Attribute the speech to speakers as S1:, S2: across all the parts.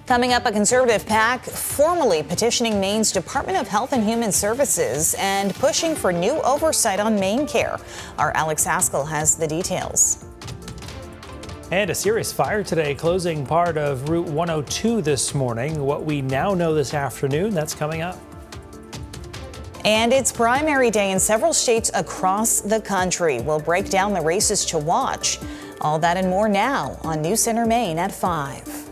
S1: Coming up, a conservative PAC formally petitioning Maine's Department of Health and Human Services and pushing for new oversight on MaineCare. Our Alex Haskell has the details.
S2: And a serious fire today closing part of Route 102 this morning. What we now know this afternoon, that's coming up.
S1: And it's primary day in several states across the country. We'll break down the races to watch. All that and more now on News Center Maine at 5.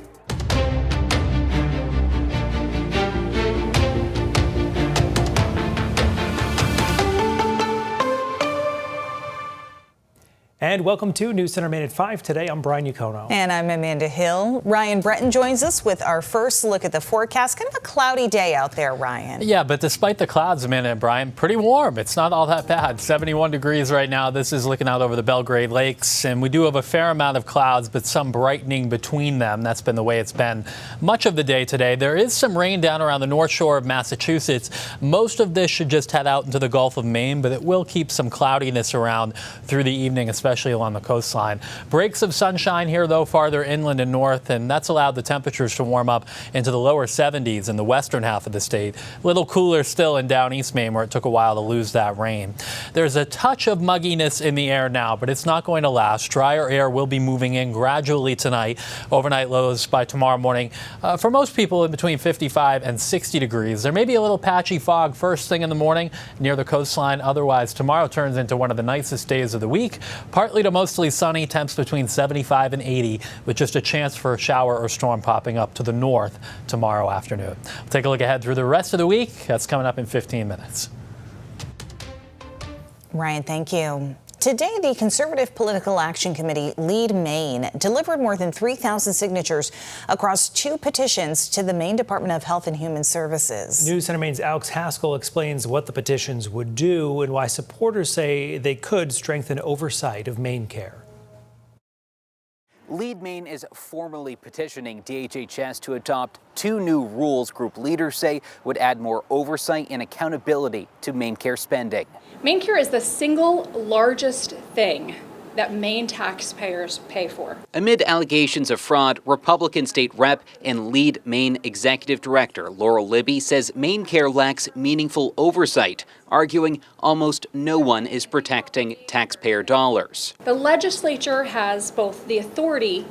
S2: And welcome to News Center Maine at 5. Today, I'm Brian Yukono.
S1: And I'm Amanda Hill. Ryan Breton joins us with our first look at the forecast. Kind of a cloudy day out there, Ryan.
S3: Yeah, but despite the clouds, Amanda and Brian, pretty warm. It's not all that bad. 71 degrees right now. This is looking out over the Belgrade Lakes. And we do have a fair amount of clouds, but some brightening between them. That's been the way it's been much of the day today. There is some rain down around the north shore of Massachusetts. Most of this should just head out into the Gulf of Maine, but it will keep some cloudiness around through the evening, especially along the coastline. Breaks of sunshine here, though, farther inland and north, and that's allowed the temperatures to warm up into the lower 70s in the western half of the state. A little cooler still in down East Maine, where it took a while to lose that rain. There's a touch of mugginess in the air now, but it's not going to last. Drier air will be moving in gradually tonight. Overnight lows by tomorrow morning for most people in between 55 and 60 degrees. There may be a little patchy fog first thing in the morning near the coastline. Otherwise, tomorrow turns into one of the nicest days of the week. Partly to mostly sunny, temps between 75 and 80, with just a chance for a shower or storm popping up to the north tomorrow afternoon. We'll take a look ahead through the rest of the week. That's coming up in 15 minutes.
S1: Ryan, thank you. Today, the Conservative Political Action Committee, Lead Maine, delivered more than 3,000 signatures across 2 petitions to the Maine Department of Health and Human Services.
S2: News Center Maine's Alex Haskell explains what the petitions would do and why supporters say they could strengthen oversight of MaineCare.
S4: Lead Maine is formally petitioning DHHS to adopt 2 new rules group leaders say would add more oversight and accountability to MaineCare spending.
S5: MaineCare is the single largest thing that Maine taxpayers pay for.
S4: Amid allegations of fraud, Republican state rep and Lead Maine executive director Laurel Libby says MaineCare lacks meaningful oversight, arguing almost no one is protecting taxpayer dollars.
S5: The legislature has both the authority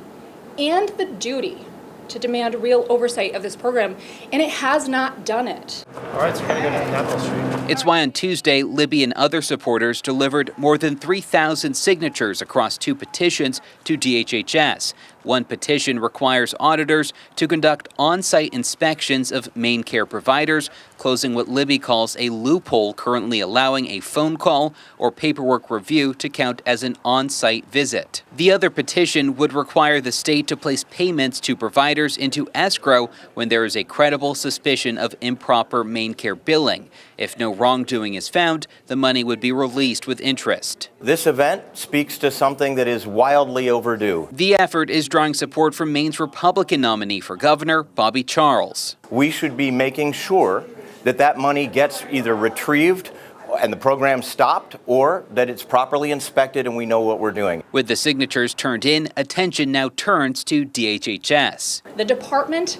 S5: and the duty to demand real oversight of this program, and it has not done it.
S2: All right, so we're going to go down Capitol Street.
S4: It's why on Tuesday, Libby and other supporters delivered more than 3,000 signatures across 2 petitions to DHHS. One petition requires auditors to conduct on-site inspections of MaineCare providers, closing what Libby calls a loophole currently allowing a phone call or paperwork review to count as an on-site visit. The other petition would require the state to place payments to providers into escrow when there is a credible suspicion of improper MaineCare billing. If no wrongdoing is found, the money would be released with interest.
S6: This event speaks to something that is wildly overdue.
S4: The effort is drawing support from Maine's Republican nominee for governor, Bobby Charles.
S6: We should be making sure that that money gets either retrieved and the program stopped, or that it's properly inspected and we know what we're doing.
S4: With the signatures turned in, attention now turns to DHHS.
S5: The department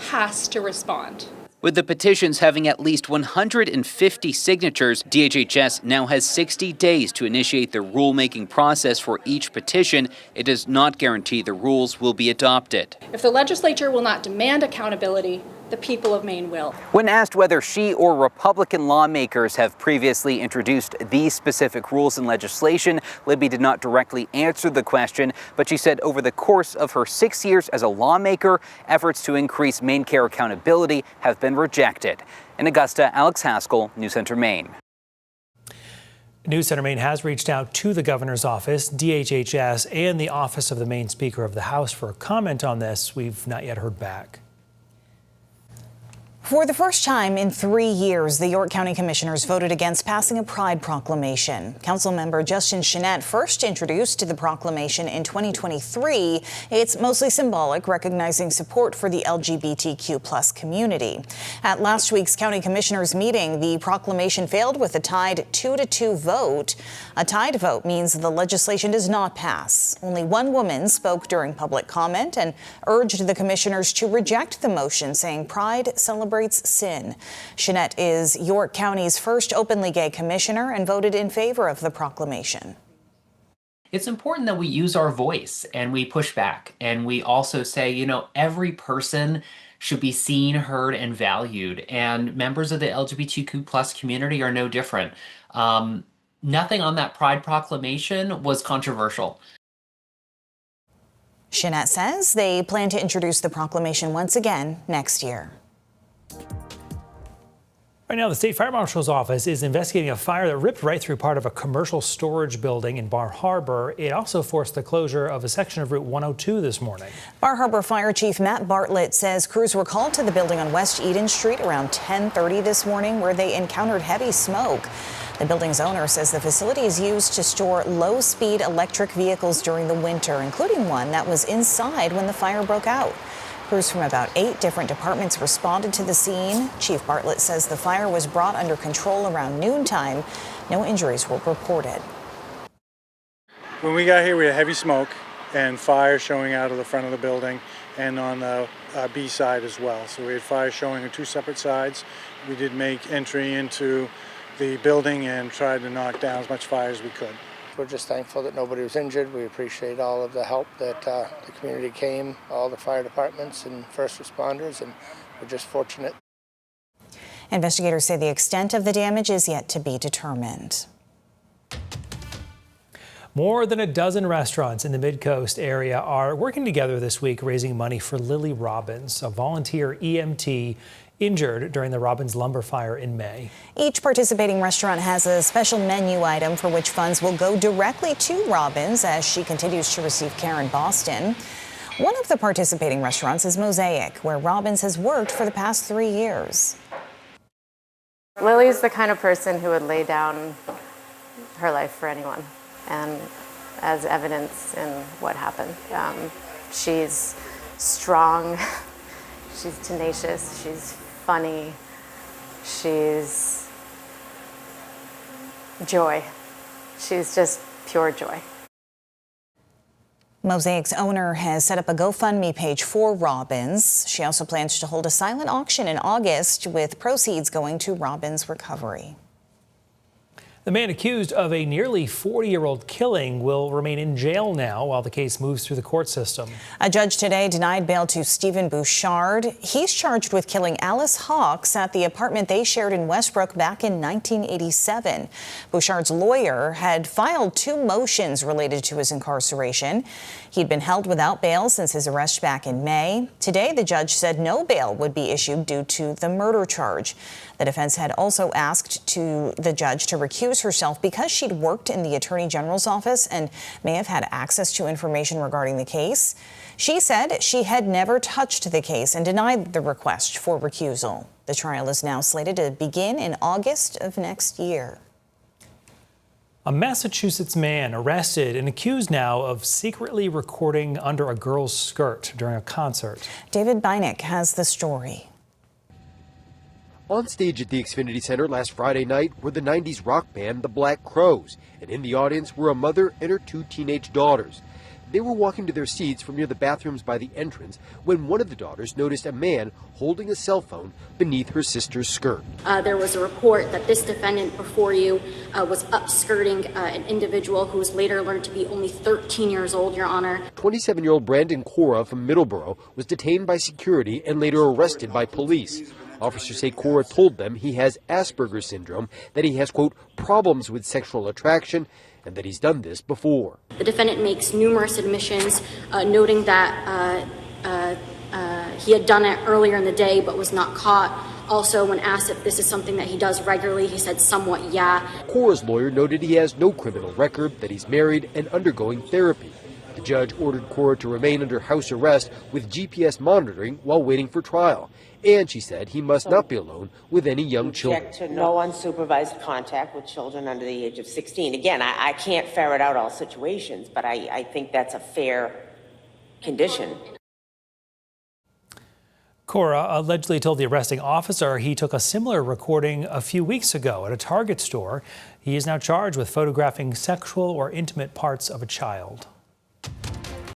S5: has to respond.
S4: With the petitions having at least 150 signatures, DHHS now has 60 days to initiate the rulemaking process for each petition. It does not guarantee the rules will be adopted.
S5: If the legislature will not demand accountability, the people of Maine will.
S4: When asked whether she or Republican lawmakers have previously introduced these specific rules in legislation, Libby did not directly answer the question, but she said over the course of her 6 years as a lawmaker, efforts to increase MaineCare accountability have been rejected. In Augusta, Alex Haskell, News Center Maine.
S2: News Center Maine has reached out to the governor's office, DHHS, and the office of the Maine Speaker of the House for a comment on this. We've not yet heard back.
S1: For the first time in 3 years, the York County Commissioners voted against passing a pride proclamation. Councilmember Justin Chenette first introduced the proclamation in 2023. It's mostly symbolic, recognizing support for the LGBTQ+ community. At last week's County Commissioners meeting, the proclamation failed with a tied 2-2 vote. A tied vote means the legislation does not pass. Only one woman spoke during public comment and urged the commissioners to reject the motion, saying pride celebrates sin. Chenette is York County's first openly gay commissioner and voted in favor of the proclamation.
S7: It's important that we use our voice and we push back, and we also say, you know, every person should be seen, heard, and valued, and members of the LGBTQ+ community are no different. Nothing on that Pride proclamation was controversial.
S1: Chenette says they plan to introduce the proclamation once again next year.
S2: Right now, the State Fire Marshal's office is investigating a fire that ripped right through part of a commercial storage building in Bar Harbor. It also forced the closure of a section of Route 102 this morning.
S1: Bar Harbor Fire Chief Matt Bartlett says crews were called to the building on West Eden Street around 10:30 this morning, where they encountered heavy smoke. The building's owner says the facility is used to store low-speed electric vehicles during the winter, including one that was inside when the fire broke out. Crews from about 8 different departments responded to the scene. Chief Bartlett says the fire was brought under control around noontime. No injuries were reported.
S8: When we got here, we had heavy smoke and fire showing out of the front of the building and on the B side as well. So we had fire showing on 2 separate sides. We did make entry into the building and tried to knock down as much fire as we could.
S9: We're just thankful that nobody was injured. We appreciate all of the help that the community came, all the fire departments and first responders, and we're just fortunate.
S1: Investigators say the extent of the damage is yet to be determined.
S2: More than a dozen restaurants in the Mid-Coast area are working together this week, raising money for Lily Robbins, a volunteer EMT injured during the Robbins lumber fire in May.
S1: Each participating restaurant has a special menu item for which funds will go directly to Robbins as she continues to receive care in Boston. One of the participating restaurants is Mosaic, where Robbins has worked for the past 3 years.
S10: Lily's the kind of person who would lay down her life for anyone, and as evidence in what happened. She's strong, she's tenacious, she's funny, she's joy. She's just pure joy.
S1: Mosaic's owner has set up a GoFundMe page for Robbins. She also plans to hold a silent auction in August with proceeds going to Robbins' recovery.
S2: The man accused of a nearly 40-year-old killing will remain in jail now while the case moves through the court system.
S1: A judge today denied bail to Stephen Bouchard. He's charged with killing Alice Hawks at the apartment they shared in Westbrook back in 1987. Bouchard's lawyer had filed 2 motions related to his incarceration. He'd been held without bail since his arrest back in May. Today, the judge said no bail would be issued due to the murder charge. The defense had also asked the judge to recuse herself because she'd worked in the Attorney General's office and may have had access to information regarding the case. She said she had never touched the case and denied the request for recusal. The trial is now slated to begin in August of next year.
S2: A Massachusetts man arrested and accused now of secretly recording under a girl's skirt during a concert.
S1: David Bynick has the story.
S11: On stage at the Xfinity Center last Friday night were the 90s rock band The Black Crowes, and in the audience were a mother and her 2 teenage daughters. They were walking to their seats from near the bathrooms by the entrance when one of the daughters noticed a man holding a cell phone beneath her sister's skirt.
S12: There was a report that this defendant before you was upskirting an individual who was later learned to be only 13 years old, Your Honor.
S11: 27-year-old Brandon Cora from Middleborough was detained by security and later arrested by police. Officers say Cora told them he has Asperger's syndrome, that he has, quote, problems with sexual attraction, and that he's done this before.
S12: The defendant makes numerous admissions, noting that he had done it earlier in the day but was not caught. Also, when asked if this is something that he does regularly, he said somewhat yeah.
S11: Cora's lawyer noted he has no criminal record, that he's married and undergoing therapy. The judge ordered Cora to remain under house arrest with GPS monitoring while waiting for trial. And she said he must not be alone with any young children.
S13: To no unsupervised contact with children under the age of 16. Again, I can't ferret out all situations, but I think that's a fair condition.
S2: Cora allegedly told the arresting officer he took a similar recording a few weeks ago at a Target store. He is now charged with photographing sexual or intimate parts of a child.